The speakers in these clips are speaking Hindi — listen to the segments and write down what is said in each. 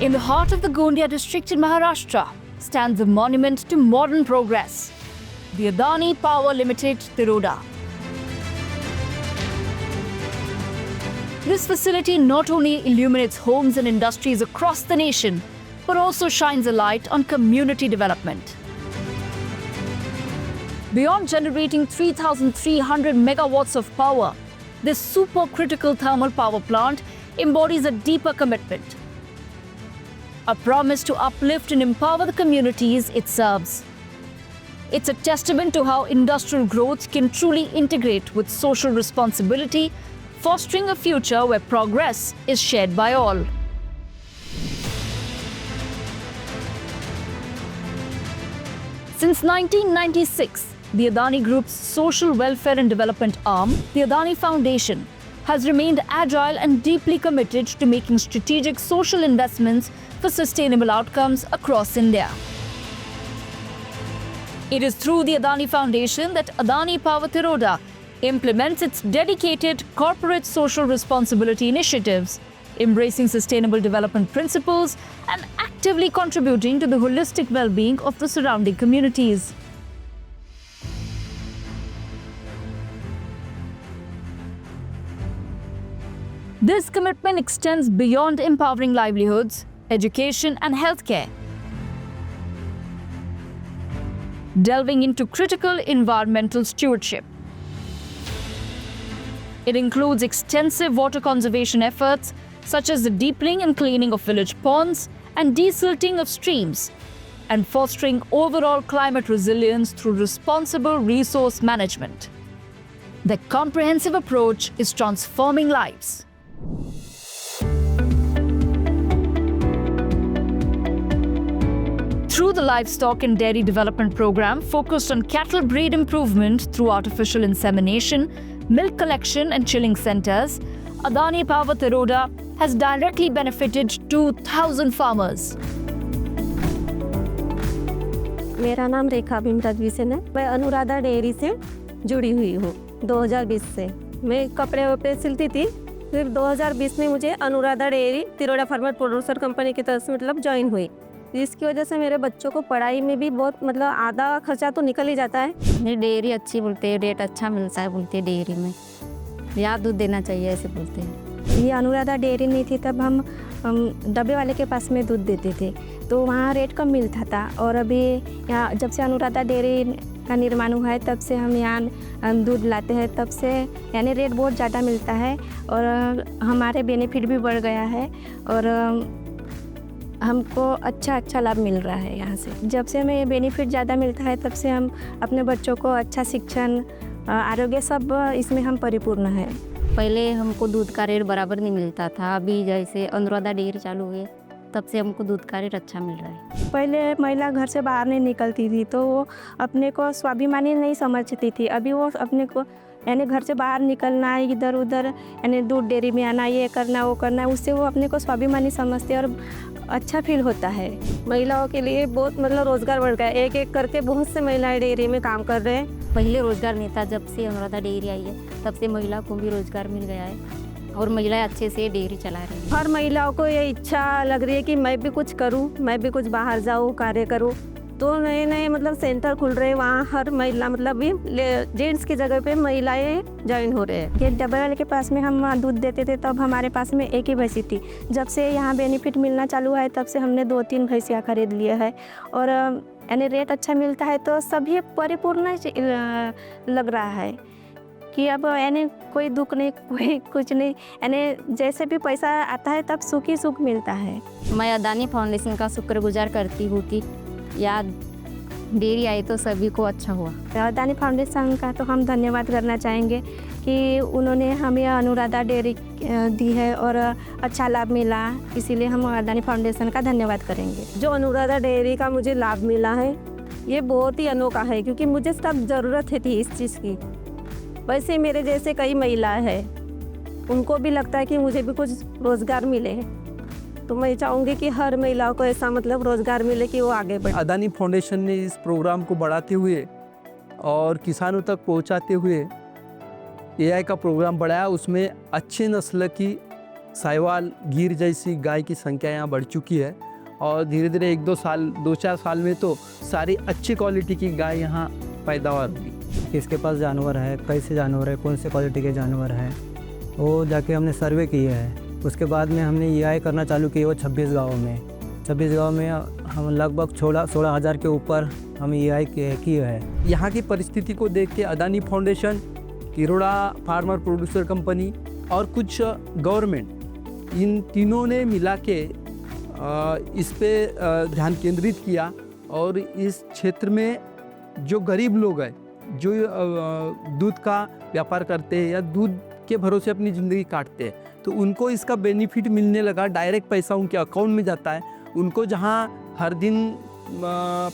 In the heart of the Gondia district in Maharashtra stands a monument to modern progress, the Adani Power Limited, Tiroda. This facility not only illuminates homes and industries across the nation, but also shines a light on community development. Beyond generating 3,300 megawatts of power, this supercritical thermal power plant embodies a deeper commitment, a promise to uplift and empower the communities it serves. It's a testament to how industrial growth can truly integrate with social responsibility, fostering a future where progress is shared by all. Since 1996, the Adani Group's social welfare and development arm, the Adani Foundation, has remained agile and deeply committed to making strategic social investments for sustainable outcomes across India. It is through the Adani Foundation that Adani Power Tiroda implements its dedicated corporate social responsibility initiatives, embracing sustainable development principles and actively contributing to the holistic well-being of the surrounding communities. This commitment extends beyond empowering livelihoods, education and healthcare, delving into critical environmental stewardship. It includes extensive water conservation efforts such as the deepening and cleaning of village ponds and desilting of streams, and fostering overall climate resilience through responsible resource management. The comprehensive approach is transforming lives. Through the Livestock and Dairy Development Program focused on cattle breed improvement through artificial insemination, milk collection and chilling centers, Adani Power Tiroda has directly benefited 2,000 farmers. मेरा नाम रेखा भीमराज विसेन है। मैं अनुराधा डेयरी से जुड़ी हुई हूँ 2020 से। मैं कपड़े वपड़े सिलती थी, फिर 2020 में मुझे Anuradha dairy Tiroda farmer producer company की तरफ से मतलब ज्वाइन हुई। इसकी वजह से मेरे बच्चों को पढ़ाई में भी बहुत मतलब आधा खर्चा तो निकल ही जाता है। ये डेयरी अच्छी बोलते हैं, रेट अच्छा मिलता है बोलते हैं डेयरी में, या दूध देना चाहिए ऐसे बोलते हैं। ये अनुराधा डेयरी नहीं थी तब हम डब्बे वाले के पास में दूध देते थे, तो वहाँ रेट कम मिलता था। और अभी यहाँ जब से अनुराधा डेयरी का निर्माण हुआ है तब से हम यहाँ दूध लाते हैं, तब से यानी रेट बहुत ज़्यादा मिलता है और हमारे बेनिफिट भी बढ़ गया है और हमको अच्छा लाभ मिल रहा है यहाँ से। जब से हमें बेनिफिट ज़्यादा मिलता है तब से हम अपने बच्चों को अच्छा शिक्षण, आरोग्य सब इसमें हम परिपूर्ण है। पहले हमको दूध का रेट बराबर नहीं मिलता था, अभी जैसे अनुराधा डेयरी चालू हुई तब से हमको दूध का रेट अच्छा मिल रहा है। पहले महिला घर से बाहर नहीं निकलती थी तो वो अपने को स्वाभिमानी नहीं समझती थी। अभी वो अपने को यानी घर से बाहर निकलना, इधर उधर यानी दूध डेयरी में आना, ये करना वो करना, उससे वो अपने को स्वाभिमानी समझते हैं और अच्छा फील होता है। महिलाओं के लिए बहुत मतलब रोज़गार बढ़ गया, एक एक करके बहुत से महिलाएं डेयरी में काम कर रहे हैं। पहले रोज़गार नहीं था, जब से अनुराधा डेयरी आई है तब से महिला को भी रोज़गार मिल गया है और महिलाएं अच्छे से डेयरी चला रही हैं। हर महिलाओं को ये इच्छा लग रही है कि मैं भी कुछ करूं, मैं भी कुछ बाहर जाऊं, कार्य करूं, तो नए नए मतलब सेंटर खुल रहे हैं, वहाँ हर महिला मतलब भी जेंट्स की जगह पे महिलाएं ज्वाइन हो रहे हैं। ये डब्बे वाले के पास में हम दूध देते थे तब हमारे पास में एक ही भैंसी थी। जब से यहाँ बेनिफिट मिलना चालू है तब से हमने 2-3 भैंसियाँ खरीद लिए है और यानी रेट अच्छा मिलता है तो सभी परिपूर्ण लग रहा है कि अब यानी कोई दुख नहीं, कोई कुछ नहीं, यानी जैसे भी पैसा आता है तब सुख ही सुख मिलता है। मैं अदानी फाउंडेशन का शुक्रगुजार करती हूँ कि या डेयरी आई तो सभी को अच्छा हुआ। अदानी फाउंडेशन का तो हम धन्यवाद करना चाहेंगे कि उन्होंने हमें अनुराधा डेयरी दी है और अच्छा लाभ मिला, इसीलिए हम अदानी फाउंडेशन का धन्यवाद करेंगे। जो अनुराधा डेयरी का मुझे लाभ मिला है ये बहुत ही अनोखा है क्योंकि मुझे सब ज़रूरत थी इस चीज़ की। वैसे मेरे जैसे कई महिलाएं हैं, उनको भी लगता है कि मुझे भी कुछ रोज़गार मिले, तो मैं चाहूँगी कि हर महिलाओं को ऐसा मतलब रोज़गार मिले कि वो आगे बढ़े। अदानी फाउंडेशन ने इस प्रोग्राम को बढ़ाते हुए और किसानों तक पहुंचाते हुए एआई का प्रोग्राम बढ़ाया। उसमें अच्छे नस्ल की साहिवाल गिर जैसी गाय की संख्या यहाँ बढ़ चुकी है और धीरे धीरे 2-4 साल में तो सारी अच्छी क्वालिटी की गाय यहाँ पैदावार होगी। किसके पास जानवर है, कैसे जानवर है, कौन से क्वालिटी के जानवर हैं, वो जाके हमने सर्वे किए हैं। उसके बाद में हमने EI करना चालू किए वो 26 गाँव में। 26 गाँव में हम लगभग 16,000 के ऊपर हम EI किए हैं। यहाँ की परिस्थिति को देख के Adani foundation, Kiroda farmer producer company और कुछ गवर्नमेंट, इन तीनों ने मिला के इस पे ध्यान केंद्रित किया और इस क्षेत्र में जो गरीब लोग हैं, जो दूध का व्यापार करते हैं या दूध के भरोसे अपनी ज़िंदगी काटते हैं, तो उनको इसका बेनिफिट मिलने लगा। डायरेक्ट पैसा उनके अकाउंट में जाता है। उनको जहाँ हर दिन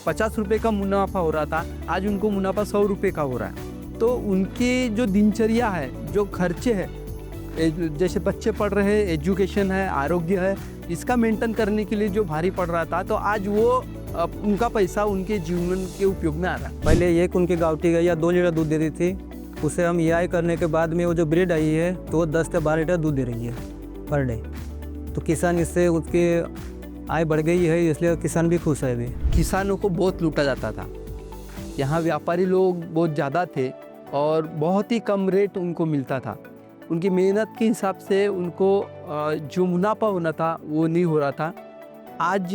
50 रुपये का मुनाफा हो रहा था, आज उनको मुनाफा 100 रुपये का हो रहा है। तो उनकी जो दिनचर्या है, जो खर्चे हैं, जैसे बच्चे पढ़ रहे हैं, एजुकेशन है, आरोग्य है, इसका मेंटेन करने के लिए जो भारी पड़ रहा था, तो आज वो उनका पैसा उनके जीवन के उपयोग में आ रहा है। पहले एक उनकी गावटी गैया 2 लीटर दूध देती थी। उसे हम EI करने के बाद में वो जो ब्रीड आई है तो वो 10 से 12 लीटर दूध दे रही है पर डे। तो किसान इससे उसकी आय बढ़ गई है, इसलिए किसान भी खुश है। अभी किसानों को बहुत लूटा जाता था। यहाँ व्यापारी लोग बहुत ज़्यादा थे और बहुत ही कम रेट उनको मिलता था। उनकी मेहनत के हिसाब से उनको जो मुनाफा होना था वो नहीं हो रहा था। आज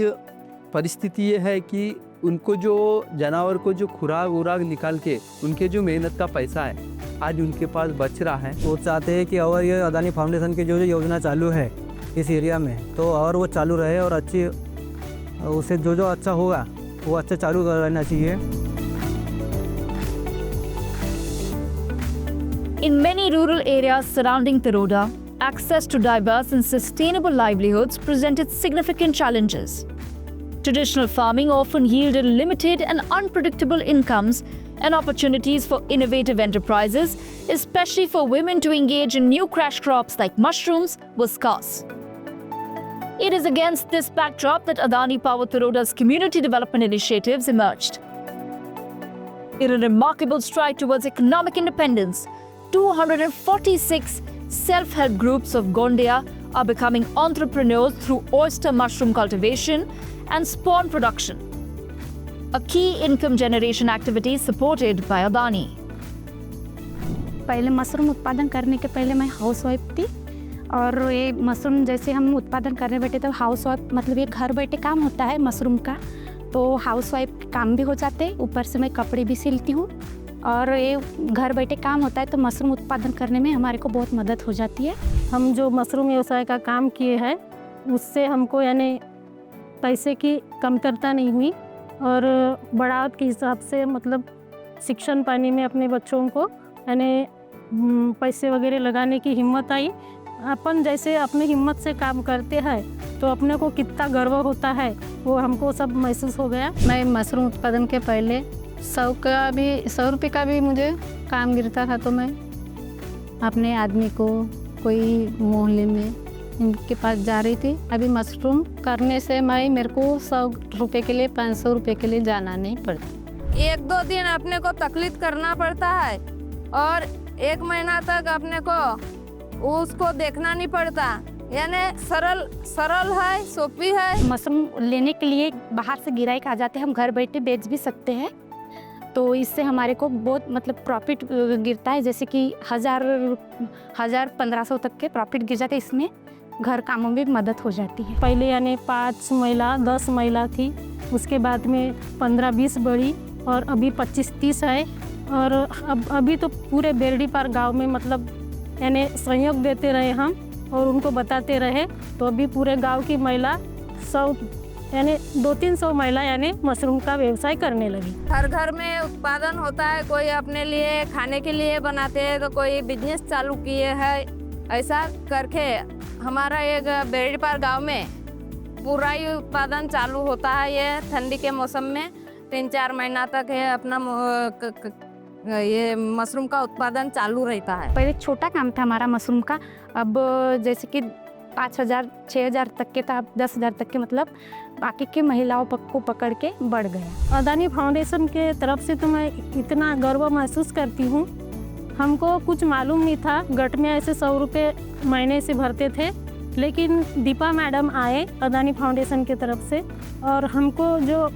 परिस्थिति ये है कि उनको जो जानवर को जो खुराक वुराक निकाल के उनके जो मेहनत का पैसा है आज उनके पास बच रहा है। वो चाहते हैं कि और ये अदानी फाउंडेशन की जो योजना चालू है इस एरिया में, तो और वो चालू रहे और अच्छी उसे जो अच्छा होगा वो अच्छा चालू रहना चाहिए। In many rural areas surrounding Tiroda, access to diverse and sustainable livelihoods presented significant challenges. Traditional farming often yielded limited and unpredictable incomes, and opportunities for innovative enterprises, especially for women to engage in new cash crops like mushrooms, were scarce. It is against this backdrop that Adani Power Tiroda's community development initiatives emerged. In a remarkable stride towards economic independence, 246 self-help groups of Gondia are becoming entrepreneurs through oyster mushroom cultivation and spawn production, a key income generation activity supported by Adani. पहले मशरूम उत्पादन करने के पहले मैं हाउस वाइफ थी और ये मशरूम जैसे हम उत्पादन करने बैठे तो हाउस वाइफ मतलब ये घर बैठे काम होता है मशरूम का, तो हाउस वाइफ काम भी हो जाते हैं, ऊपर से मैं कपड़े भी सिलती हूँ और ये घर बैठे काम होता है, तो मशरूम उत्पादन करने में हमारे को बहुत मदद हो जाती है। हम जो मशरूम व्यवसाय का काम किए हैं उससे हमको यानी पैसे की कमतरता नहीं हुई और बढ़ावत के हिसाब से मतलब शिक्षण पाने में अपने बच्चों को यानी पैसे वगैरह लगाने की हिम्मत आई। अपन जैसे अपनी हिम्मत से काम करते हैं तो अपने को कितना गर्व होता है वो हमको सब महसूस हो गया। मैं मशरूम उत्पादन के पहले 100 रुपये का भी मुझे काम गिरता था, तो मैं अपने आदमी को कोई मोहल्ले में इनके पास जा रही थी। अभी मशरूम करने से मेरे को 100 रुपये के लिए 500 रुपये के लिए जाना नहीं पड़ता। 1-2 दिन अपने को तकलीफ करना पड़ता है और 1 महीना तक अपने को उसको देखना नहीं पड़ता, यानी सरल है, सोपी है। मशरूम लेने के लिए बाहर से गिराई आ जाते हैं, हम घर बैठे बेच भी सकते हैं, तो इससे हमारे को बहुत मतलब प्रॉफिट गिरता है, जैसे कि 1,000-1,500 तक के प्रॉफिट गिर जाते हैं। इसमें घर कामों में मदद हो जाती है। पहले यानी 5 महिला 10 महिला थी, उसके बाद में 15-20 बढ़ी और अभी 25-30 है और अभी तो पूरे बेरडीपार गांव में मतलब यानी सहयोग देते रहे हम और उनको बताते रहे, तो अभी पूरे गांव की महिला 100 यानी 200-300 महिला यानी मशरूम का व्यवसाय करने लगी। हर घर में उत्पादन होता है, कोई अपने लिए खाने के लिए बनाते हैं तो कोई बिजनेस चालू किए है। ऐसा करके हमारा एक बेरडीपार गांव में पूरा ही उत्पादन चालू होता है। ये ठंडी के मौसम में 3-4 महीना तक है अपना ये मशरूम का उत्पादन चालू रहता है। पहले छोटा काम था हमारा मशरूम का, अब जैसे कि 5,000-6,000 तक के था, अब 10,000 तक के मतलब बाकी के महिलाओं को पकड़ के बढ़ गया। अदानी फाउंडेशन के तरफ से तो मैं इतना गर्व महसूस करती हूँ। हमको कुछ मालूम नहीं था, गट में ऐसे 100 रुपये महीने से भरते थे लेकिन दीपा मैडम आए अदानी फाउंडेशन की तरफ से और हमको जो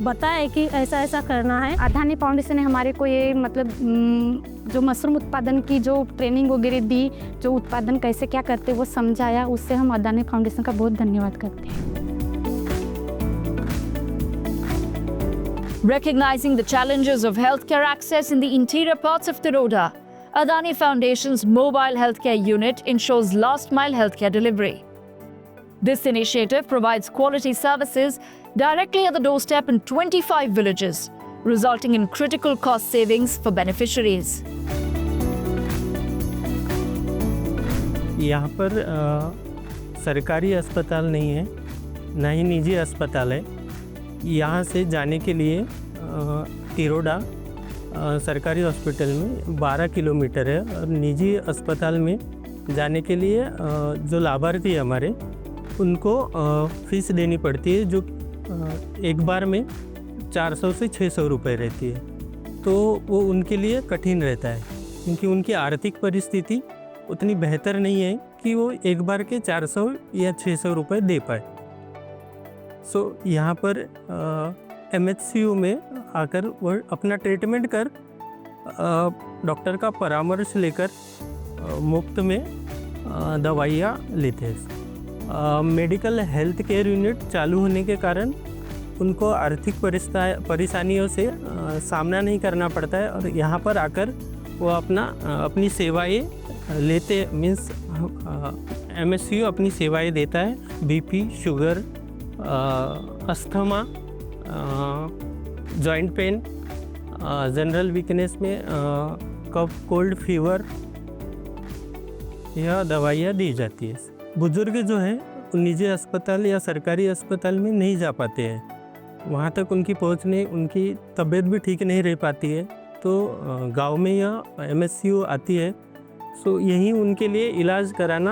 बताए कि ऐसा ऐसा करना है। अदानी फाउंडेशन ने हमारे को ये मतलब जो मशरूम उत्पादन की जो ट्रेनिंग वगैरह दी, जो उत्पादन कैसे क्या करते वो समझाया, उससे हम अदानी फाउंडेशन का बहुत धन्यवाद करते हैं। Recognizing the challenges of healthcare access in the interior parts of Tiroda, Adani Foundation's mobile healthcare unit ensures last-mile healthcare delivery. This initiative provides quality services directly at the doorstep in 25 villages, resulting in critical cost savings for beneficiaries. यहाँ पर सरकारी अस्पताल नहीं है, ना ही निजी अस्पताल है। यहाँ से जाने के लिए तिरोडा सरकारी हॉस्पिटल में 12 किलोमीटर है और निजी अस्पताल में जाने के लिए जो लाभार्थी है हमारे, उनको फीस देनी पड़ती है, जो एक बार में 400 से 600 रुपये रहती है। तो वो उनके लिए कठिन रहता है क्योंकि उनकी आर्थिक परिस्थिति उतनी बेहतर नहीं है कि वो एक बार के 400 या 600 रुपये दे पाए। यहाँ पर MHCU में आकर वो अपना ट्रीटमेंट कर डॉक्टर का परामर्श लेकर मुफ्त में दवाइयाँ लेते हैं। मेडिकल हेल्थ केयर यूनिट चालू होने के कारण उनको आर्थिक परेशानियों से सामना नहीं करना पड़ता है और यहाँ पर आकर वो अपनी सेवाएं लेते, मीन्स MHCU अपनी सेवाएं देता है। BP, sugar, asthma, joint pain, general weakness में कफ, कोल्ड, फीवर, यह दवाइयाँ दी जाती है। बुजुर्ग जो है निजी अस्पताल या सरकारी अस्पताल में नहीं जा पाते हैं, वहाँ तक उनकी पहुँचने, उनकी तबीयत भी ठीक नहीं रह पाती है, तो गांव में यह MHCU आती है। सो यहीं उनके लिए इलाज कराना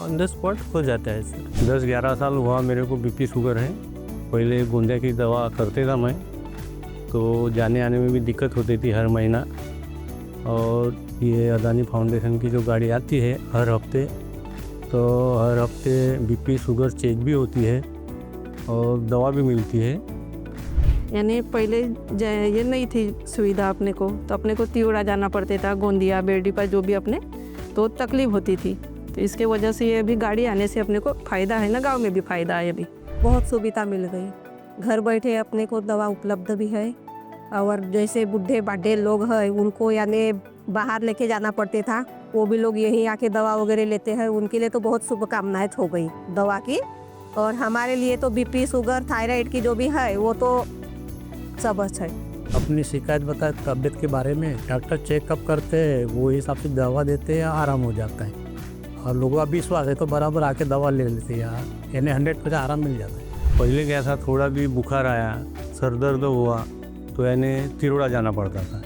ऑन द स्पॉट हो जाता है सर। 10-11 साल हुआ मेरे को BP शुगर है। पहले गोंदिया की दवा करते था मैं, तो जाने आने में भी दिक्कत होती थी हर महीना। और ये अदानी फाउंडेशन की जो गाड़ी आती है हर हफ्ते, तो हर हफ्ते BP शुगर चेक भी होती है और दवा भी मिलती है। यानी पहले ये नहीं थी सुविधा अपने को, तो अपने को तिरोड़ा जाना पड़ता था, गोंदिया, बेरडी पर जो भी अपने, तो तकलीफ होती थी। तो इसके वजह से ये भी गाड़ी आने से अपने को फ़ायदा है ना, गांव में भी फ़ायदा है। अभी बहुत सुविधा मिल गई, घर बैठे अपने को दवा उपलब्ध भी है। और जैसे बूढ़े बाढ़े लोग हैं उनको यानी बाहर लेके जाना पड़ते था, वो भी लोग यहीं आके दवा वगैरह लेते हैं। उनके लिए तो बहुत शुभकामनाएं हो गई दवा की। और हमारे लिए तो BP, शुगर, थायराइड की जो भी है वो तो सब अच्छा है। अपनी शिकायत बताए तबीयत के बारे में, डॉक्टर चेकअप करते हैं, वो हिसाब से दवा देते हैं, आराम हो जाता है। और लोगों का विश्वास है तो बराबर आके दवा ले लेते हैं, यानी 100% आराम मिल जाता है। पहले क्या था, थोड़ा भी बुखार आया, सर दर्द हुआ तो यानी तिरोड़ा जाना पड़ता था।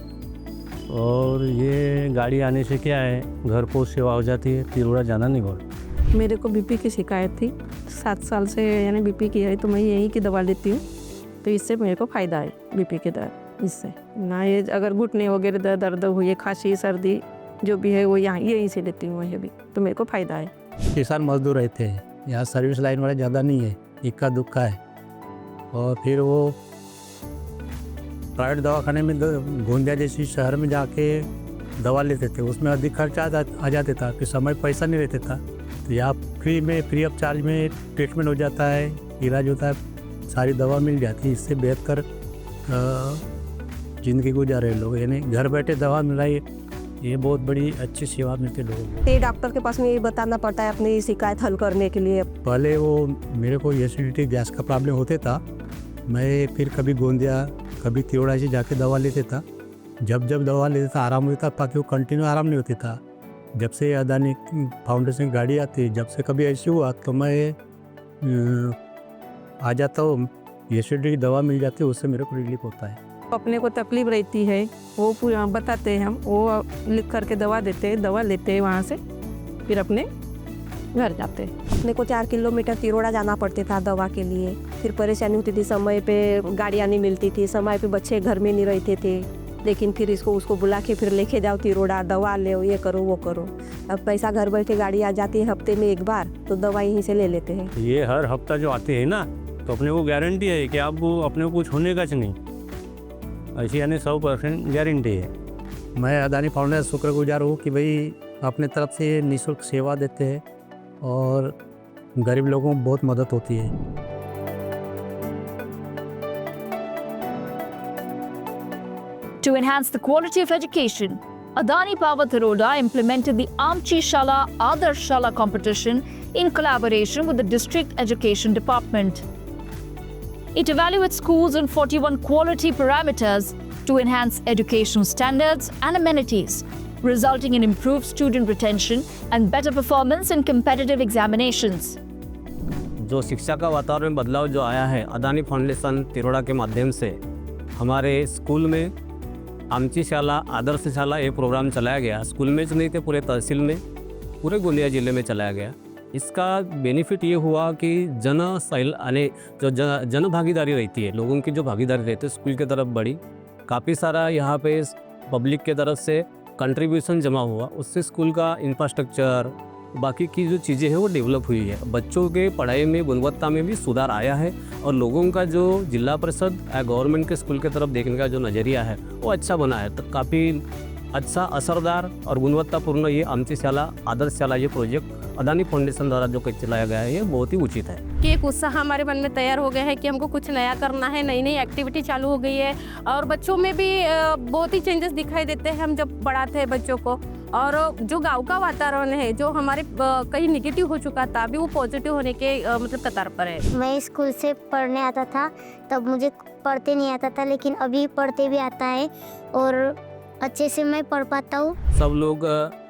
और ये गाड़ी आने से क्या है, घर पहुँच सेवा हो जाती है, तिरोड़ा जाना नहीं पड़ता। मेरे को BP की शिकायत थी, 7 साल से यानी BP की है, तो मैं यहीं की दवा लेती हूँ, तो इससे मेरे को फ़ायदा है BP के दर। इससे ना ये अगर घुटने वगैरह दर्द हुई, खांसी, सर्दी जो भी है वो यहीं से लेती हूँ मैं भी, तो मेरे को फ़ायदा है। किसान मजदूर रहते हैं, यहाँ सर्विस लाइन वाले ज़्यादा नहीं है, इक्का दुक्का है। और फिर वो प्राइवेट दवाखाने में गोंदिया जैसी शहर में जाके दवा लेते थे, उसमें अधिक खर्चा आ जाता था, फिर समय पैसा नहीं रहता था। तो यहाँ फ्री ऑफ चार्ज में ट्रीटमेंट हो जाता है, इलाज होता है, सारी दवा मिल जाती है। इससे बेहतर ज़िंदगी गुजार रहे लोग, यानी घर बैठे दवा मिलाई, ये बहुत बड़ी अच्छी सेवा मिलती है लोगों को। डॉक्टर के पास में ये बताना पड़ता है अपनी शिकायत हल करने के लिए। पहले वो मेरे को एसिडिटी गैस का प्रॉब्लम होता था, मैं फिर कभी गोंदिया कभी तिरोड़ा से जाके दवा लेते था। जब दवा लेते था आराम होता था, बाकी वो कंटिन्यू आराम नहीं होता था। जब से अदानी फाउंडेशन की गाड़ी आती है, जब से कभी ऐसे हुआ तो मैं आ जाता हूँ, एसिडिटी की दवा मिल जाती है, उससे मेरे को रिलीफ होता है। अपने को तकलीफ रहती है वो पूरा बताते हैं, हम वो लिख करके दवा देते हैं, दवा लेते हैं, वहाँ से फिर अपने घर जाते हैं। अपने को 4 किलोमीटर तिरोड़ा जाना पड़ता था दवा के लिए, फिर परेशानी होती थी, समय पे गाड़ियाँ नहीं मिलती थी, समय पे बच्चे घर में नहीं रहते थे, लेकिन फिर इसको उसको बुला के फिर लेके जाओ तिरोड़ा, दवा ले, ये करो वो करो। अब पैसा घर बैठे गाड़ी आ जाती है हफ्ते में एक बार, तो दवा यहीं से ले लेते हैं। ये हर हफ्ता जो आते हैं ना, तो अपने को गारंटी है कि आप वो अपने को कुछ होने का नहीं, ऐसी यानी 100% गारंटी है। मैं अदानी फाउंडेशन से शुक्रगुजार हूँ कि भाई अपने तरफ से निःशुल्क सेवा देते हैं और गरीब लोगों को बहुत मदद होती है। To enhance the quality of education, Adani Power Tiroda implemented the Amchi Shala Adarsh Shala competition in collaboration with the District Education Department. It evaluates schools on 41 quality parameters to enhance educational standards and amenities, resulting in improved student retention and better performance in competitive examinations. जो शिक्षा का वातावरण में बदलाव जो आया है अदानी फाउंडेशन तिरोड़ा के माध्यम से, हमारे स्कूल में आमची शाला आदर्श शाला ये प्रोग्राम चलाया गया। स्कूल में नहीं थे, पूरे तहसील में, पूरे गोंदिया ज़िले में चलाया गया। इसका बेनिफिट ये हुआ कि जन भागीदारी रहती है, लोगों की जो भागीदारी रहती है स्कूल की तरफ बढ़ी। काफ़ी सारा यहाँ पे पब्लिक के तरफ से कंट्रीब्यूशन जमा हुआ, उससे स्कूल का इंफ्रास्ट्रक्चर बाकी की जो चीज़ें हैं वो डेवलप हुई है। बच्चों के पढ़ाई में गुणवत्ता में भी सुधार आया है और लोगों का जो जिला परिषद गवर्नमेंट के स्कूल की तरफ देखने का जो नज़रिया है वो अच्छा बना है। तो काफ़ी अच्छा, असरदार और गुणवत्तापूर्ण ये आमची शाला आदर्श शाला ये प्रोजेक्ट अदानी फाउंडेशन द्वारा जो चलाया गया है ये बहुत ही उचित है। कि एक उत्साह हमारे मन में तैयार हो गया है कि हमको कुछ नया करना है, नई नई एक्टिविटी चालू हो गई है और बच्चों में भी बहुत ही चेंजेस दिखाई देते हैं हम जब पढ़ाते हैं बच्चों को। और जो गांव का वातावरण है जो हमारे कहीं निगेटिव हो चुका था अभी वो पॉजिटिव होने के मतलब कतार पर है। मैं स्कूल से पढ़ने आता था, तब मुझे पढ़ते नहीं आता था, लेकिन अभी पढ़ते भी आता है और अच्छे से मैं पढ़ पाता हूँ। सब लोग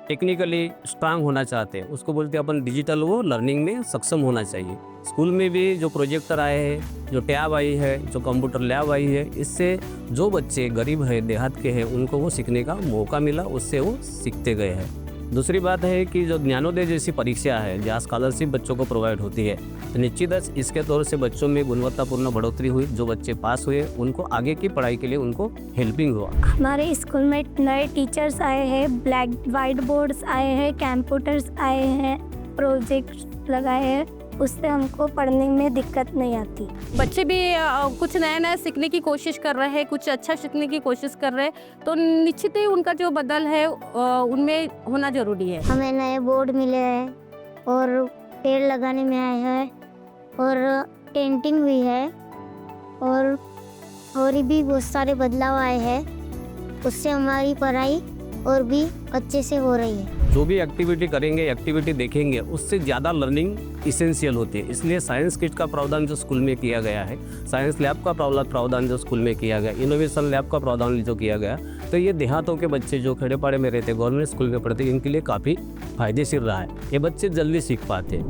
टेक्निकली स्ट्रांग होना चाहते हैं, उसको बोलते हैं अपन डिजिटल वो लर्निंग में सक्षम होना चाहिए। स्कूल में भी जो प्रोजेक्टर आए हैं, जो टैब आई है, जो कंप्यूटर लैब आई है, इससे जो बच्चे गरीब है, देहात के हैं, उनको वो सीखने का मौका मिला, उससे वो सीखते गए हैं। दूसरी बात है कि जो ज्ञानोदय जैसी परीक्षा है जहाँ स्कॉलरशिप बच्चों को प्रोवाइड होती है, तो निश्चित इसके तौर से बच्चों में गुणवत्तापूर्ण बढ़ोतरी हुई। जो बच्चे पास हुए उनको आगे की पढ़ाई के लिए उनको हेल्पिंग हुआ। हमारे स्कूल में नए टीचर्स आए हैं, ब्लैक वाइट बोर्ड्स आए हैं, कंप्यूटर्स आए हैं, प्रोजेक्ट्स लगाए हैं, उससे हमको पढ़ने में दिक्कत नहीं आती। बच्चे भी कुछ नया नया सीखने की कोशिश कर रहे हैं, कुछ अच्छा सीखने की कोशिश कर रहे हैं, तो निश्चित ही उनका जो बदल है उनमें होना जरूरी है। हमें नए बोर्ड मिले हैं और पेड़ लगाने में आए हैं और पेंटिंग हुई है और भी बहुत सारे बदलाव आए हैं, उससे हमारी पढ़ाई और भी अच्छे से हो रही है। जो भी एक्टिविटी करेंगे, एक्टिविटी देखेंगे, उससे ज़्यादा लर्निंग इसेंशियल होती है। इसलिए साइंस किट का प्रावधान जो स्कूल में किया गया है, साइंस लैब का प्रावधान जो स्कूल में किया गया, इनोवेशन लैब का प्रावधान जो किया गया, तो ये देहातों के बच्चे जो खेड़े पाड़े में रहते, गवर्नमेंट स्कूल में पढ़ते, इनके लिए काफ़ी फायदेशीर रहा है। ये बच्चे जल्दी सीख पाते हैं।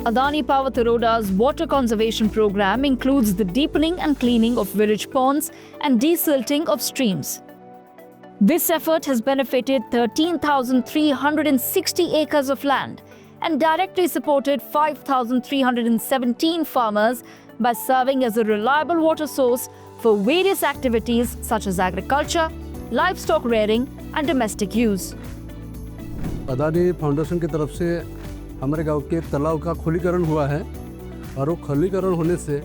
Adani Power Tiroda's water conservation program includes the deepening and cleaning of village ponds and desilting of streams. This effort has benefited 13,360 acres of land and directly supported 5,317 farmers by serving as a reliable water source for various activities such as agriculture, livestock rearing, and domestic use. Adani foundation की तरफ से हमारे गांव के तालाब का खुलीकरण हुआ है और वो खुलीकरण होने से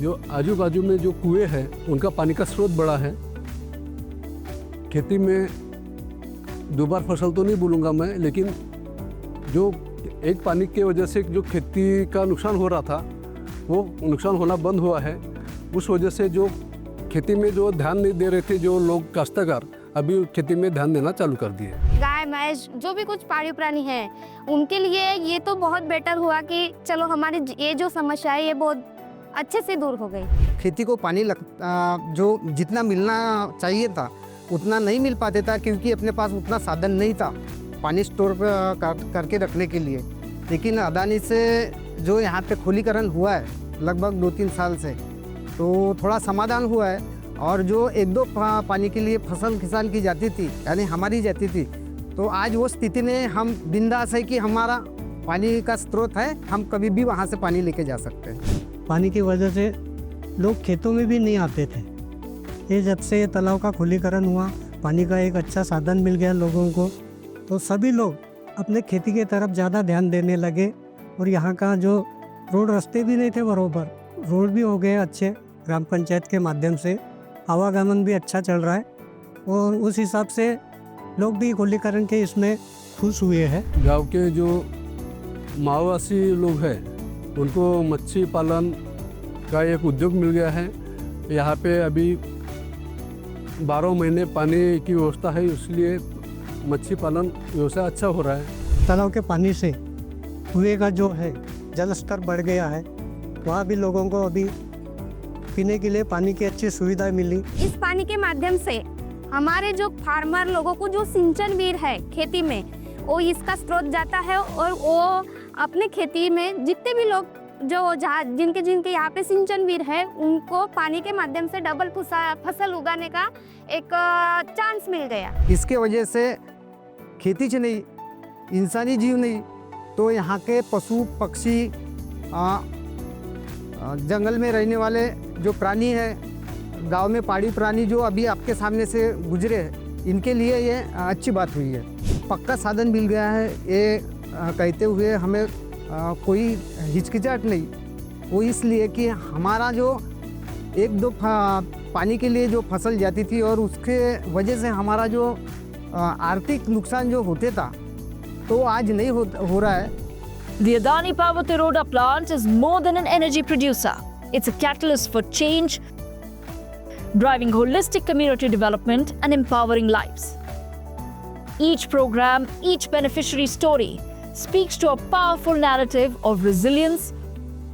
जो आजू बाजू में जो कुएं हैं उनका पानी का स्रोत बढ़ा है। खेती में दोबार फसल तो नहीं बोलूँगा मैं, लेकिन जो एक पानी की वजह से जो खेती का नुकसान हो रहा था वो नुकसान होना बंद हुआ है। उस वजह से जो खेती में जो ध्यान नहीं दे रहे थे जो लोग काश्तकार, अभी खेती में ध्यान देना चालू कर दिए। गाय भैंस जो भी कुछ पाड़ी प्राणी हैं उनके लिए ये तो बहुत बेटर हुआ कि चलो हमारी ये जो समस्या है ये बहुत अच्छे से दूर हो गई। खेती को पानी जो जितना मिलना चाहिए था उतना नहीं मिल पाते था, क्योंकि अपने पास उतना साधन नहीं था पानी स्टोर करके रखने के लिए। लेकिन अदानी से जो यहाँ पे खुलीकरण हुआ है लगभग 2-3 साल से, तो थोड़ा समाधान हुआ है। और जो 1-2 पानी के लिए फसल किसान की जाती थी, यानी हमारी जाती थी, तो आज वो स्थिति में हम बिंदास है कि हमारा पानी का स्रोत है, हम कभी भी वहाँ से पानी लेके जा सकते हैं। पानी की वजह से लोग खेतों में भी नहीं आते थे। ये जब से तालाब का खुलीकरण हुआ, पानी का एक अच्छा साधन मिल गया लोगों को, तो सभी लोग अपने खेती की तरफ ज़्यादा ध्यान देने लगे। और यहाँ का जो रोड रास्ते भी नहीं थे बराबर, रोड भी हो गए अच्छे ग्राम पंचायत के माध्यम से, आवागमन भी अच्छा चल रहा है और उस हिसाब से लोग भी खुलीकरण के इसमें खुश हुए हैं। गांव के जो माओवासी लोग हैं उनको मच्छी पालन का एक उद्योग मिल गया है। यहाँ पे अभी 12 महीने पानी की व्यवस्था है, इसलिए मच्छी पालन व्यवसाय अच्छा हो रहा है। तालाब के पानी से कुएं का जो है जल स्तर बढ़ गया है, वहाँ भी लोगों को अभी पीने के लिए पानी की अच्छी सुविधा मिली। इस पानी के माध्यम से हमारे जो फार्मर लोगों को जो सिंचन वीर है खेती में, वो इसका स्रोत जाता है और वो अपने खेती में जितने भी लोग जो जिनके यहाँ पे सिंचन वीर है, उनको पानी के माध्यम से डबल फसल उगाने का एक चांस मिल गया। इसके वजह से खेती से नहीं, इंसानी जीव नहीं तो यहाँ के पशु पक्षी, जंगल में रहने वाले जो प्राणी हैं, गांव में पहाड़ी प्राणी जो अभी आपके सामने से गुजरे हैं, इनके लिए ये अच्छी बात हुई है। पक्का साधन मिल गया है, ये कहते हुए हमें कोई हिचकिचाहट नहीं। वो इसलिए कि हमारा जो एक दो पानी के लिए जो फसल जाती थी और उसके वजह से हमारा जो आर्थिक नुकसान जो होते था, तो आज नहीं हो रहा है। The Adani Power Tiroda plant is more than an energy producer. It's a catalyst for change, driving holistic community development and empowering lives. Each program, each beneficiary story speaks to a powerful narrative of resilience,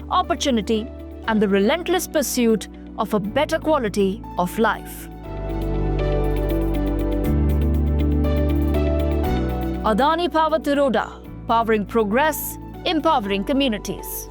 opportunity, and the relentless pursuit of a better quality of life. Adani Power Tiroda, powering progress, empowering communities.